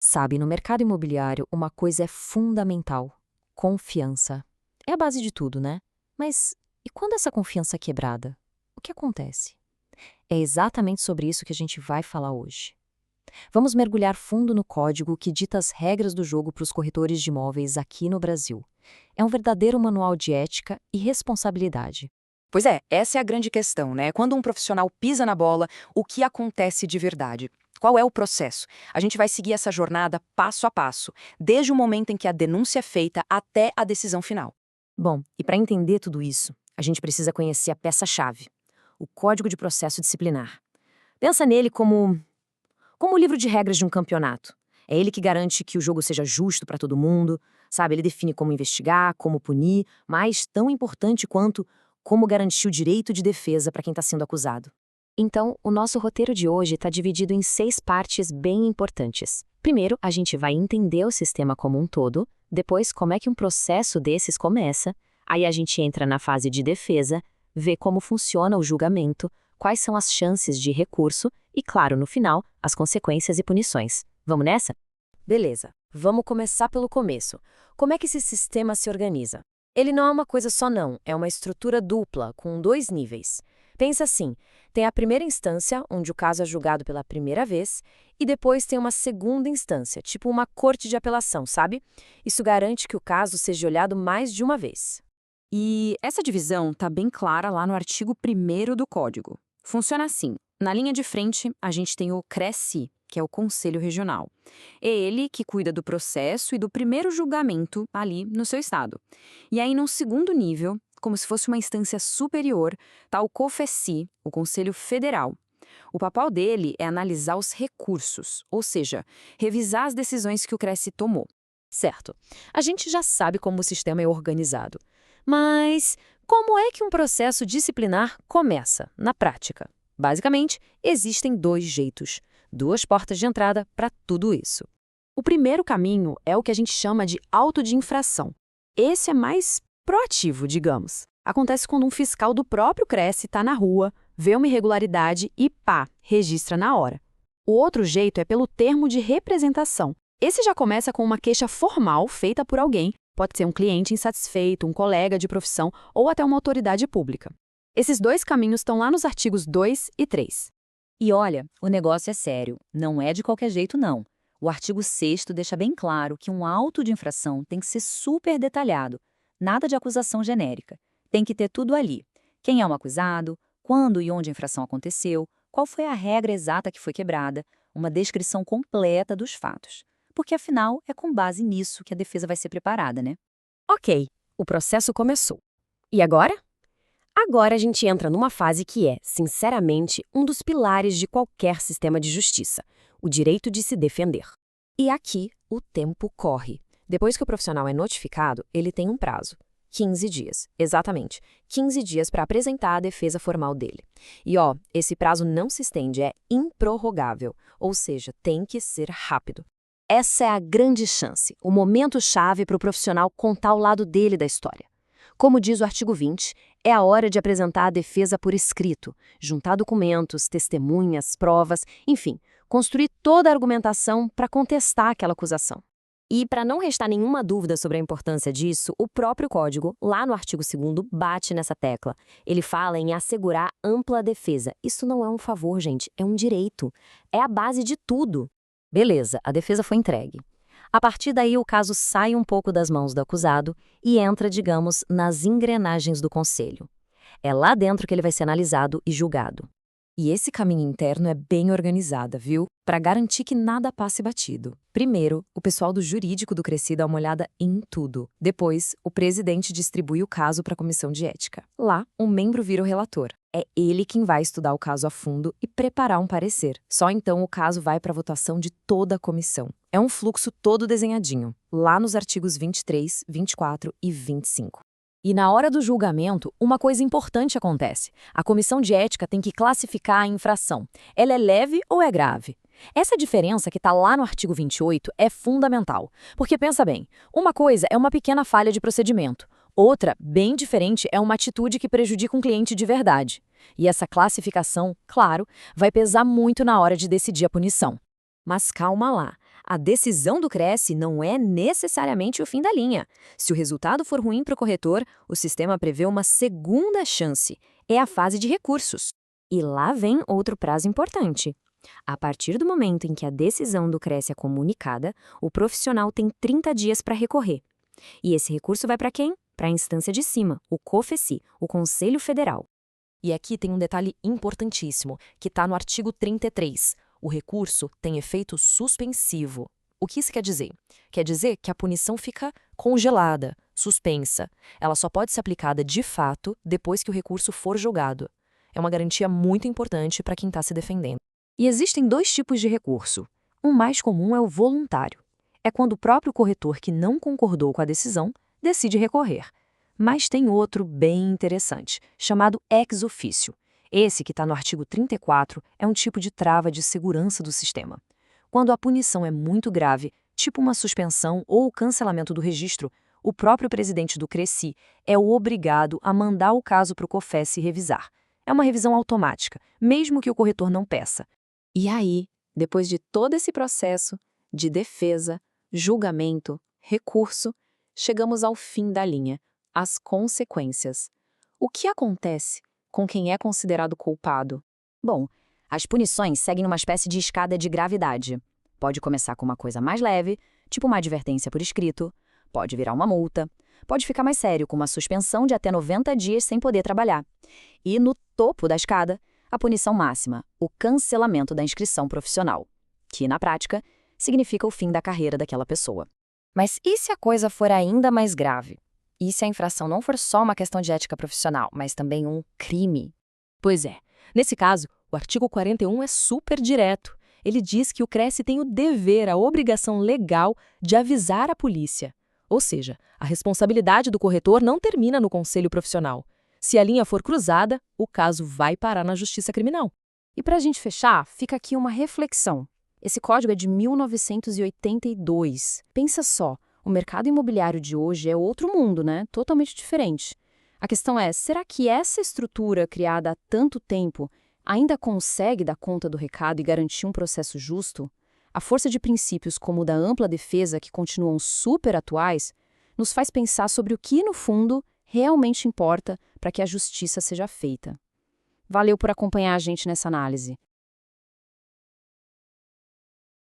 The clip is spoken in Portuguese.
Sabe, no mercado imobiliário, uma coisa é fundamental: confiança. É a base de tudo, né? Mas e quando essa confiança é quebrada? O que acontece? É exatamente sobre isso que a gente vai falar hoje. Vamos mergulhar fundo no código que dita as regras do jogo para os corretores de imóveis aqui no Brasil. É um verdadeiro manual de ética e responsabilidade. Pois é, essa é a grande questão, né? Quando um profissional pisa na bola, o que acontece de verdade? Qual é o processo? A gente vai seguir essa jornada passo a passo, desde o momento em que a denúncia é feita até a decisão final. Bom, e para entender tudo isso, a gente precisa conhecer a peça-chave: o Código de Processo Disciplinar. Pensa nele como o livro de regras de um campeonato. É ele que garante que o jogo seja justo para todo mundo, sabe? Ele define como investigar, como punir, mas tão importante quanto como garantir o direito de defesa para quem está sendo acusado. Então, o nosso roteiro de hoje está dividido em 6 partes bem importantes. Primeiro, a gente vai entender o sistema como um todo, depois, como é que um processo desses começa, aí a gente entra na fase de defesa, vê como funciona o julgamento, quais são as chances de recurso e, claro, no final, as consequências e punições. Vamos nessa? Beleza, vamos começar pelo começo. Como é que esse sistema se organiza? Ele não é uma coisa só não, é uma estrutura dupla, com 2 níveis. Pensa assim, tem a primeira instância, onde o caso é julgado pela primeira vez, e depois tem uma segunda instância, tipo uma corte de apelação, sabe? Isso garante que o caso seja olhado mais de uma vez. E essa divisão está bem clara lá no artigo 1º do Código. Funciona assim: na linha de frente, a gente tem o CRECI, que é o Conselho Regional. É ele que cuida do processo e do primeiro julgamento ali no seu estado. E aí, num segundo nível, como se fosse uma instância superior, está o COFECI, o Conselho Federal. O papel dele é analisar os recursos, ou seja, revisar as decisões que o CRECI tomou. Certo, a gente já sabe como o sistema é organizado. Mas como é que um processo disciplinar começa, na prática? Basicamente, existem 2 jeitos, 2 portas de entrada para tudo isso. O primeiro caminho é o que a gente chama de auto de infração. Esse é mais proativo, digamos. Acontece quando um fiscal do próprio CRECI está na rua, vê uma irregularidade e pá, registra na hora. O outro jeito é pelo termo de representação. Esse já começa com uma queixa formal feita por alguém, pode ser um cliente insatisfeito, um colega de profissão ou até uma autoridade pública. Esses 2 caminhos estão lá nos artigos 2 e 3. E olha, o negócio é sério, não é de qualquer jeito não. O artigo 6º deixa bem claro que um auto de infração tem que ser super detalhado, nada de acusação genérica. Tem que ter tudo ali: quem é o acusado, quando e onde a infração aconteceu, qual foi a regra exata que foi quebrada, uma descrição completa dos fatos. Porque afinal é com base nisso que a defesa vai ser preparada, né? Ok, o processo começou. E agora? Agora a gente entra numa fase que é, sinceramente, um dos pilares de qualquer sistema de justiça: o direito de se defender. E aqui, o tempo corre. Depois que o profissional é notificado, ele tem um prazo: 15 dias. Exatamente, 15 dias para apresentar a defesa formal dele. E ó, esse prazo não se estende, é improrrogável, ou seja, tem que ser rápido. Essa é a grande chance, o momento-chave para o profissional contar o lado dele da história. Como diz o artigo 20, é a hora de apresentar a defesa por escrito, juntar documentos, testemunhas, provas, enfim, construir toda a argumentação para contestar aquela acusação. E para não restar nenhuma dúvida sobre a importância disso, o próprio Código, lá no artigo 2º, bate nessa tecla. Ele fala em assegurar ampla defesa. Isso não é um favor, gente, é um direito. É a base de tudo. Beleza, a defesa foi entregue. A partir daí, o caso sai um pouco das mãos do acusado e entra, digamos, nas engrenagens do conselho. É lá dentro que ele vai ser analisado e julgado. E esse caminho interno é bem organizado, viu? Para garantir que nada passe batido. Primeiro, o pessoal do jurídico do CRECI dá uma olhada em tudo. Depois, o presidente distribui o caso para a comissão de ética. Lá, um membro vira o relator. É ele quem vai estudar o caso a fundo e preparar um parecer. Só então o caso vai para a votação de toda a comissão. É um fluxo todo desenhadinho, lá nos artigos 23, 24 e 25. E na hora do julgamento, uma coisa importante acontece: a comissão de ética tem que classificar a infração. Ela é leve ou é grave? Essa diferença que está lá no artigo 28 é fundamental, porque pensa bem, uma coisa é uma pequena falha de procedimento, outra, bem diferente, é uma atitude que prejudica um cliente de verdade. E essa classificação, claro, vai pesar muito na hora de decidir a punição. Mas calma lá, A decisão do Cresce não é necessariamente o fim da linha. Se o resultado for ruim para o corretor, o sistema prevê uma segunda chance. É a fase de recursos. E lá vem outro prazo importante. A partir do momento em que a decisão do Cresce é comunicada, o profissional tem 30 dias para recorrer. E esse recurso vai para quem? Para a instância de cima, o COFECI, o Conselho Federal. E aqui tem um detalhe importantíssimo, que está no artigo 33. O recurso tem efeito suspensivo. O que isso quer dizer? Quer dizer que a punição fica congelada, suspensa. Ela só pode ser aplicada de fato depois que o recurso for julgado. É uma garantia muito importante para quem está se defendendo. E existem dois tipos de recurso. O mais comum é o voluntário. É quando o próprio corretor que não concordou com a decisão decide recorrer. Mas tem outro bem interessante, chamado ex officio. Esse, que está no artigo 34, é um tipo de trava de segurança do sistema. Quando a punição é muito grave, tipo uma suspensão ou o cancelamento do registro, o próprio presidente do Cresci é o obrigado a mandar o caso para o COFECI revisar. É uma revisão automática, mesmo que o corretor não peça. E aí, depois de todo esse processo de defesa, julgamento, recurso, chegamos ao fim da linha, as consequências. O que acontece com quem é considerado culpado? Bom, as punições seguem uma espécie de escada de gravidade. Pode começar com uma coisa mais leve, tipo uma advertência por escrito, pode virar uma multa, pode ficar mais sério com uma suspensão de até 90 dias sem poder trabalhar. E no topo da escada, a punição máxima, o cancelamento da inscrição profissional, que, na prática, significa o fim da carreira daquela pessoa. Mas e se a coisa for ainda mais grave? E se a infração não for só uma questão de ética profissional, mas também um crime? Pois é, nesse caso, o artigo 41 é super direto. Ele diz que o Cresce tem o dever, a obrigação legal de avisar a polícia. Ou seja, a responsabilidade do corretor não termina no conselho profissional. Se a linha for cruzada, o caso vai parar na justiça criminal. E para a gente fechar, fica aqui uma reflexão. Esse código é de 1982. Pensa só, o mercado imobiliário de hoje é outro mundo, né? Totalmente diferente. A questão é, será que essa estrutura criada há tanto tempo ainda consegue dar conta do recado e garantir um processo justo? A força de princípios como o da ampla defesa, que continuam super atuais, nos faz pensar sobre o que, no fundo, realmente importa para que a justiça seja feita. Valeu por acompanhar a gente nessa análise.